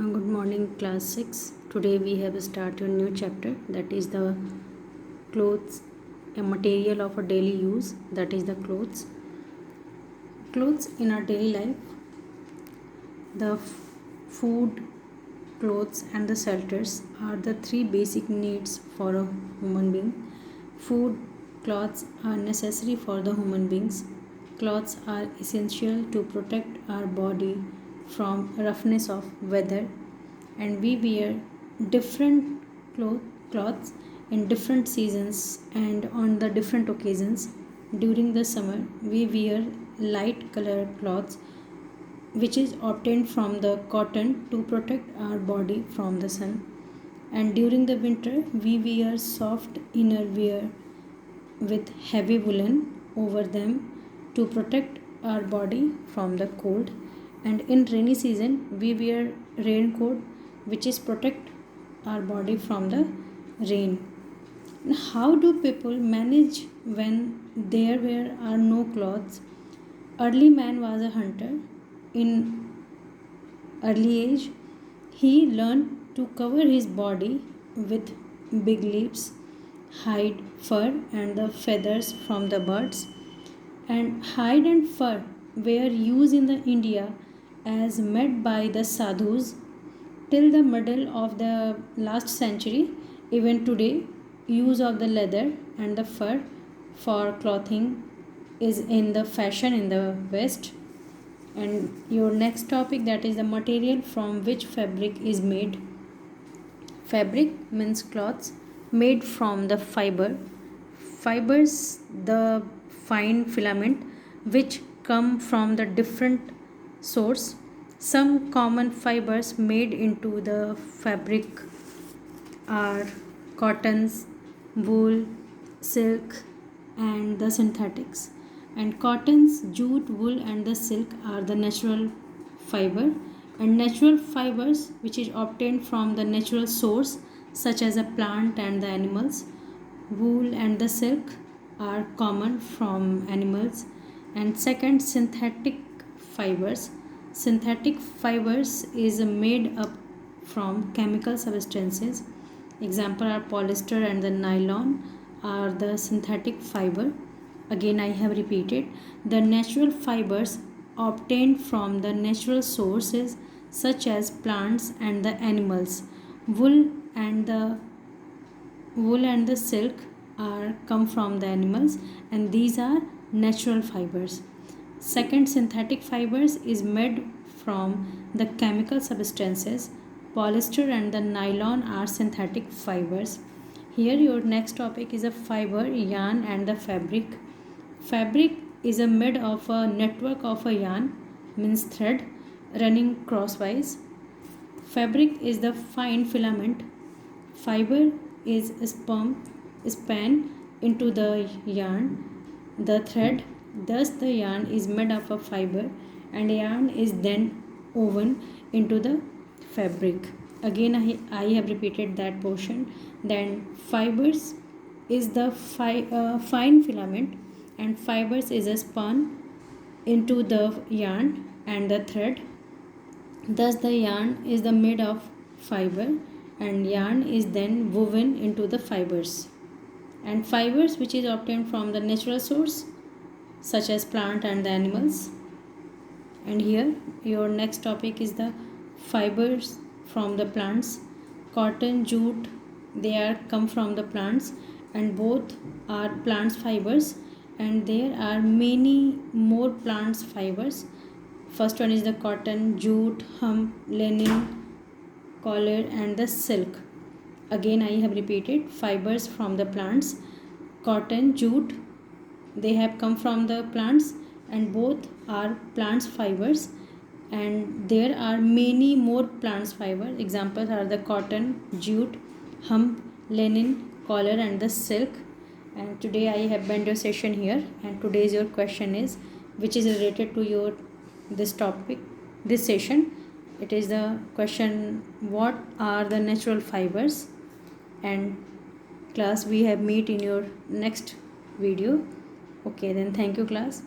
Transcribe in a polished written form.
Good morning, class 6. Today we have started a new chapter, that is the clothes, a material of a daily use, that is the clothes. Clothes in our daily life, the food, clothes and the shelters are the three basic needs for a human being. Food, clothes are necessary for the human beings. Clothes are essential to protect our body from roughness of weather, and we wear different clothes in different seasons and on the different occasions. During the summer we wear light colored clothes which is obtained from the cotton to protect our body from the sun, and during the winter we wear soft inner wear with heavy woolen over them to protect our body from the cold, and in rainy season we wear raincoat which is protect our body from the rain. How do people manage when there are no clothes? Early man was a hunter. In early age he learned to cover his body with big leaves, hide, fur and the feathers from the birds, and hide and fur were used in the India as made by the sadhus till the middle of the last century. Even today use of the leather and the fur for clothing is in the fashion in the West. And your next topic, that is the material from which fabric is made. Fabric means cloths made from the fibers, the fine filament which come from the different source. Some common fibers made into the fabric are cottons, wool, silk and the synthetics. And cottons, jute, wool and the silk are the natural fiber, and natural fibers which is obtained from the natural source such as a plant and the animals. Wool and the silk are common from animals. And second, fibers synthetic fibers is made up from chemical substances. Example are polyester and the nylon are the synthetic fiber. Again I have repeated, the natural fibers obtained from the natural sources such as plants and the animals. Wool and the silk are come from the animals, and these are natural fibers. Second, synthetic fibers is made from the chemical substances. Polyester and the nylon are synthetic fibers. Here your next topic is a fiber, yarn and the fabric. Fabric is a made of a network of a yarn, means thread, running crosswise. Fabric is the fine filament. Fiber is span into the yarn, the thread. Thus the yarn is made of a fiber, and yarn is then woven into the fabric. Again I have repeated that portion. Then fibers is the fine filament, and fibers is a spun into the yarn and the thread. Thus the yarn is the made of fiber, and yarn is then woven into the fibers. And fibers which is obtained from the natural source such as plant and the animals. And here your next topic is the fibers from the plants. Cotton, jute, they are come from the plants, and both are plants fibers, and there are many more plants fibers. First one is the cotton, jute, hemp, linen, collar and the silk. Again I have repeated, fibers from the plants. Cotton, jute, they have come from the plants, and both are plants fibers, and there are many more plants fibers. Examples are the cotton, jute, hemp, linen, collar and the silk. And today I have been your session here, and today's your question is which is related to your this topic, this session. It is the question, what are the natural fibers? And class, we have meet in your next video. Okay, then thank you class.